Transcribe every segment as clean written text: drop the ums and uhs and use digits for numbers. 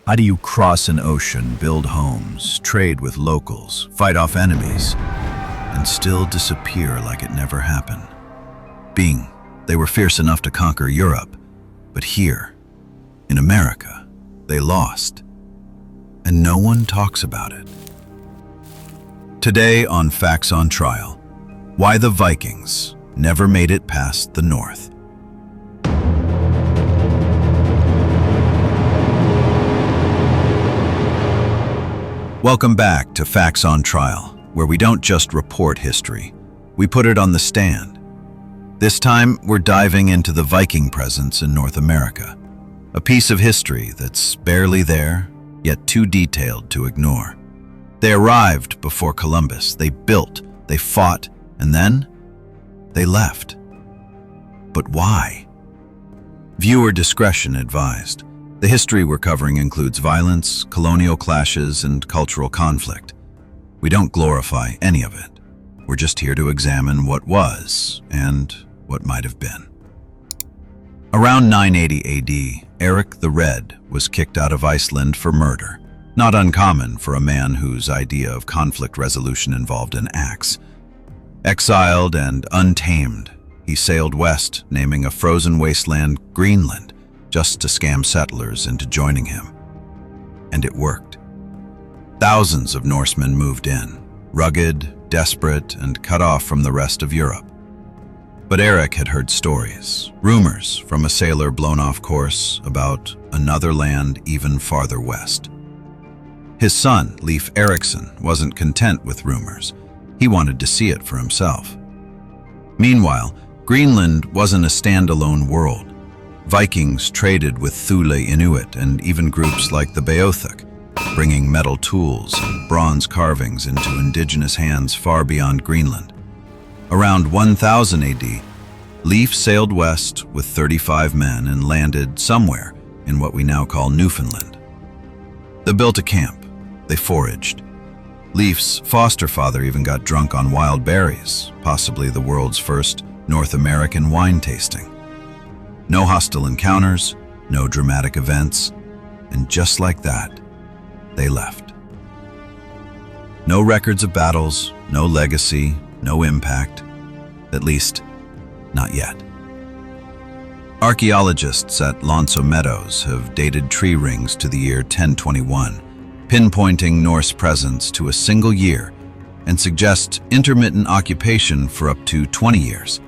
How do you cross an ocean, build homes, trade with locals, fight off enemies, and still disappear like it never happened? They were fierce enough to conquer Europe, but here, in America, they lost. And no one talks about it. Today on Facts on Trial, why the Vikings never made it past the North. Welcome back to Facts on Trial, where we don't just report history, we put it on the stand. This time, we're diving into the Viking presence in North America, a piece of history that's barely there, yet too detailed to ignore. They arrived before Columbus, they built, they fought, and then they left. But why? Viewer discretion advised. The history we're covering includes violence, colonial clashes, and cultural conflict. We don't glorify any of it. We're just here to examine what was and what might have been. Around 980 AD, Eric the Red was kicked out of Iceland for murder. Not uncommon for a man whose idea of conflict resolution involved an axe. Exiled and untamed, he sailed west, naming a frozen wasteland Greenland, just to scam settlers into joining him. And it worked. Thousands of Norsemen moved in, rugged, desperate, and cut off from the rest of Europe. But Eric had heard stories, rumors from a sailor blown off course about another land even farther west. His son, Leif Erikson, wasn't content with rumors. He wanted to see it for himself. Meanwhile, Greenland wasn't a standalone world. Vikings traded with Thule Inuit and even groups like the Beothuk, bringing metal tools and bronze carvings into indigenous hands far beyond Greenland. Around 1000 AD, Leif sailed west with 35 men and landed somewhere in what we now call Newfoundland. They built a camp. They foraged. Leif's foster father even got drunk on wild berries, possibly the world's first North American wine tasting. No hostile encounters, no dramatic events, and just like that, they left. No records of battles, no legacy, no impact, at least, not yet. Archaeologists at Lonso Meadows have dated tree rings to the year 1021, pinpointing Norse presence to a single year and suggest intermittent occupation for up to 20 years.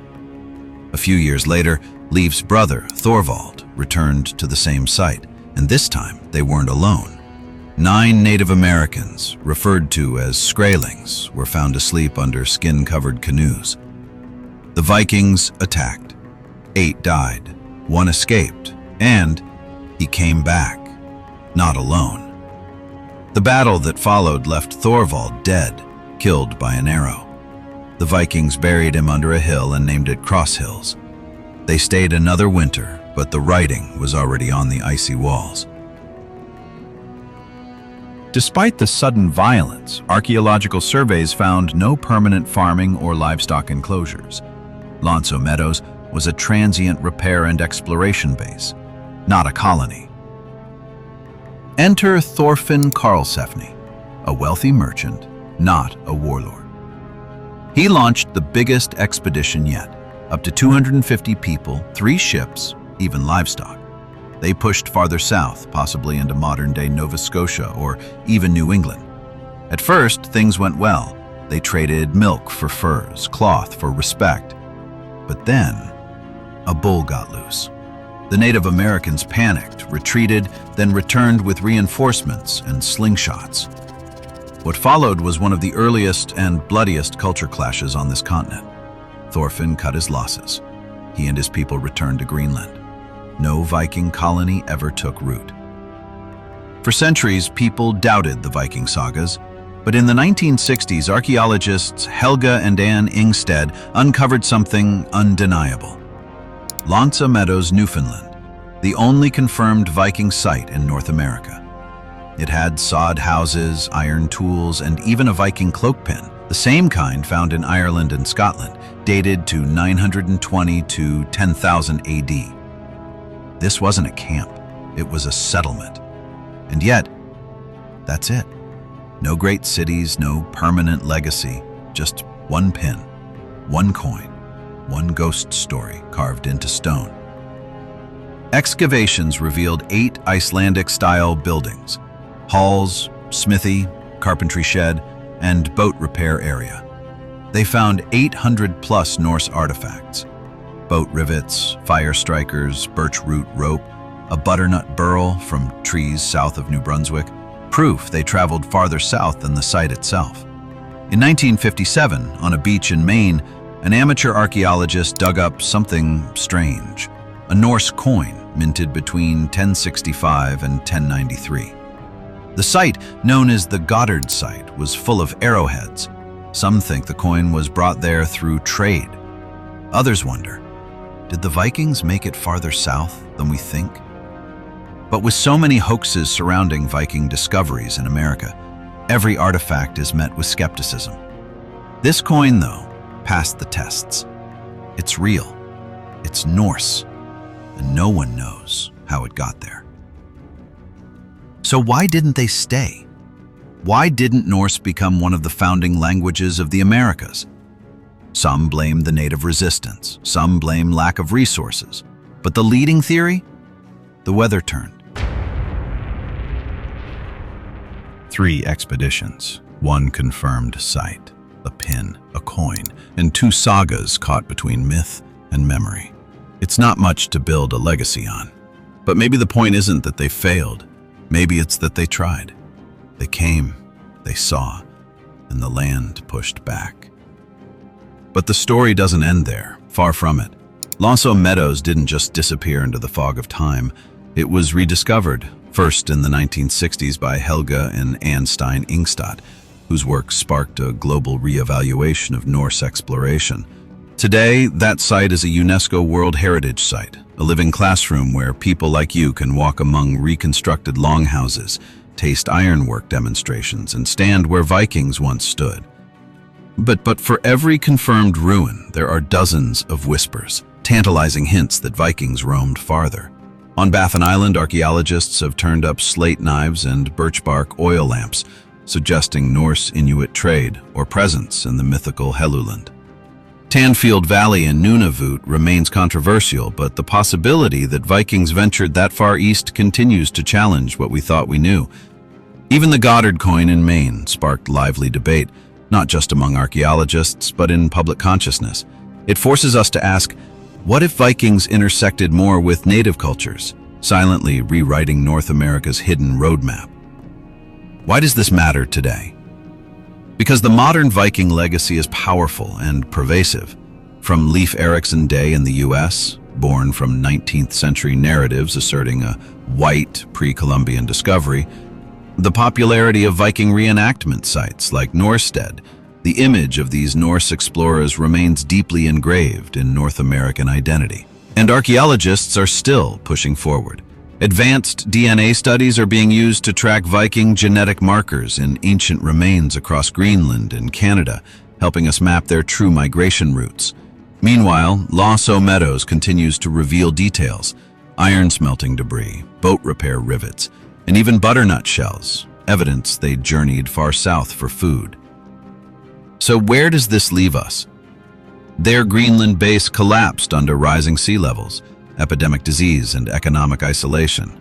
A few years later, Leif's brother, Thorvald, returned to the same site, and this time they weren't alone. 9 Native Americans, referred to as Skraelings, were found asleep under skin-covered canoes. The Vikings attacked. 8 died, 1 escaped, and he came back, not alone. The battle that followed left Thorvald dead, killed by an arrow. The Vikings buried him under a hill and named it Cross Hills. They stayed another winter, but the writing was already on the icy walls. Despite the sudden violence, archaeological surveys found no permanent farming or livestock enclosures. Lonso Meadows was a transient repair and exploration base, not a colony. Enter Thorfinn Karlsefni, a wealthy merchant, not a warlord. He launched the biggest expedition yet, up to 250 people, 3 ships, even livestock. They pushed farther south, possibly into modern-day Nova Scotia or even New England. At first, things went well. They traded milk for furs, cloth for respect. But then, a bull got loose. The Native Americans panicked, retreated, then returned with reinforcements and slingshots. What followed was one of the earliest and bloodiest culture clashes on this continent. Thorfinn cut his losses. He and his people returned to Greenland. No Viking colony ever took root. For centuries, people doubted the Viking sagas, but in the 1960s, archaeologists Helga and Ann Ingstead uncovered something undeniable. Lonso Meadows, Newfoundland, the only confirmed Viking site in North America. It had sod houses, iron tools, and even a Viking cloak pin, the same kind found in Ireland and Scotland, dated to 920 to 10,000 AD. This wasn't a camp, it was a settlement. And yet, that's it. No great cities, no permanent legacy, just one pin, one coin, one ghost story carved into stone. Excavations revealed 8 Icelandic-style buildings: halls, smithy, carpentry shed, and boat repair area. They found 800-plus Norse artifacts: boat rivets, fire strikers, birch root rope, a butternut burl from trees south of New Brunswick, proof they traveled farther south than the site itself. In 1957, on a beach in Maine, an amateur archaeologist dug up something strange: a Norse coin minted between 1065 and 1093. The site, known as the Goddard site, was full of arrowheads. Some think the coin was brought there through trade. Others wonder, did the Vikings make it farther south than we think? But with so many hoaxes surrounding Viking discoveries in America, every artifact is met with skepticism. This coin, though, passed the tests. It's real, it's Norse, and no one knows how it got there. So why didn't they stay? Why didn't Norse become one of the founding languages of the Americas? Some blame the native resistance, some blame lack of resources. But the leading theory? The weather turned. 3 expeditions, 1 confirmed site, a pin, a coin, and 2 sagas caught between myth and memory. It's not much to build a legacy on. But maybe the point isn't that they failed. Maybe it's that they tried. They came, they saw, and the land pushed back. But the story doesn't end there, far from it. Lasso Meadows didn't just disappear into the fog of time. It was rediscovered, first in the 1960s by Helga and Anne Stein Ingstad, whose work sparked a global reevaluation of Norse exploration. Today, that site is a UNESCO World Heritage Site, a living classroom where people like you can walk among reconstructed longhouses, taste ironwork demonstrations, and stand where Vikings once stood. But for every confirmed ruin, there are dozens of whispers, tantalizing hints that Vikings roamed farther. On Baffin Island, archaeologists have turned up slate knives and birch bark oil lamps, suggesting Norse Inuit trade or presence in the mythical Helluland. Tanfield Valley in Nunavut remains controversial, but the possibility that Vikings ventured that far east continues to challenge what we thought we knew. Even the Goddard coin in Maine sparked lively debate, not just among archaeologists, but in public consciousness. It forces us to ask, what if Vikings intersected more with native cultures, silently rewriting North America's hidden roadmap? Why does this matter today? Because the modern Viking legacy is powerful and pervasive. From Leif Erikson Day in the US, born from 19th century narratives asserting a white pre-Columbian discovery, the popularity of Viking reenactment sites like Norstead, the image of these Norse explorers remains deeply engraved in North American identity. And archaeologists are still pushing forward. Advanced DNA studies are being used to track Viking genetic markers in ancient remains across Greenland and Canada, helping us map their true migration routes. Meanwhile, Lasso Meadows continues to reveal details: iron smelting debris, boat repair rivets, and even butternut shells, evidence they journeyed far south for food. So where does this leave us? Their Greenland base collapsed under rising sea levels, epidemic disease, and economic isolation.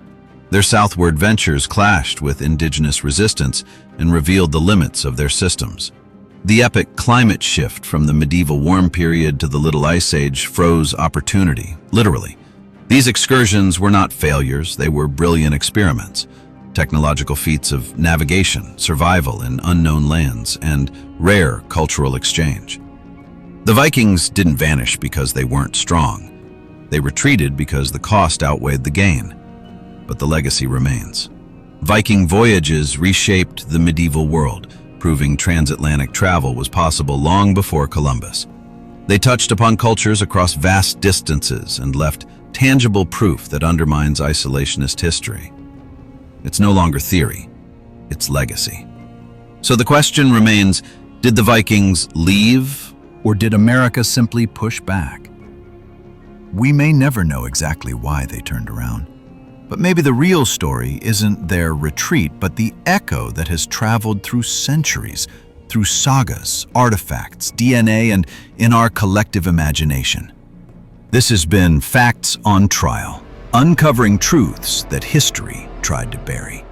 Their southward ventures clashed with indigenous resistance and revealed the limits of their systems. The epic climate shift from the medieval warm period to the Little Ice Age froze opportunity, literally. These excursions were not failures, they were brilliant experiments. Technological feats of navigation, survival in unknown lands, and rare cultural exchange. The Vikings didn't vanish because they weren't strong. They retreated because the cost outweighed the gain. But the legacy remains. Viking voyages reshaped the medieval world, proving transatlantic travel was possible long before Columbus. They touched upon cultures across vast distances and left tangible proof that undermines isolationist history. It's no longer theory, it's legacy. So the question remains, did the Vikings leave, or did America simply push back? We may never know exactly why they turned around, But maybe the real story isn't their retreat, but the echo that has traveled through centuries, through sagas, artifacts, DNA, and in our collective imagination. This has been Facts on Trial, uncovering truths that history tried to bury.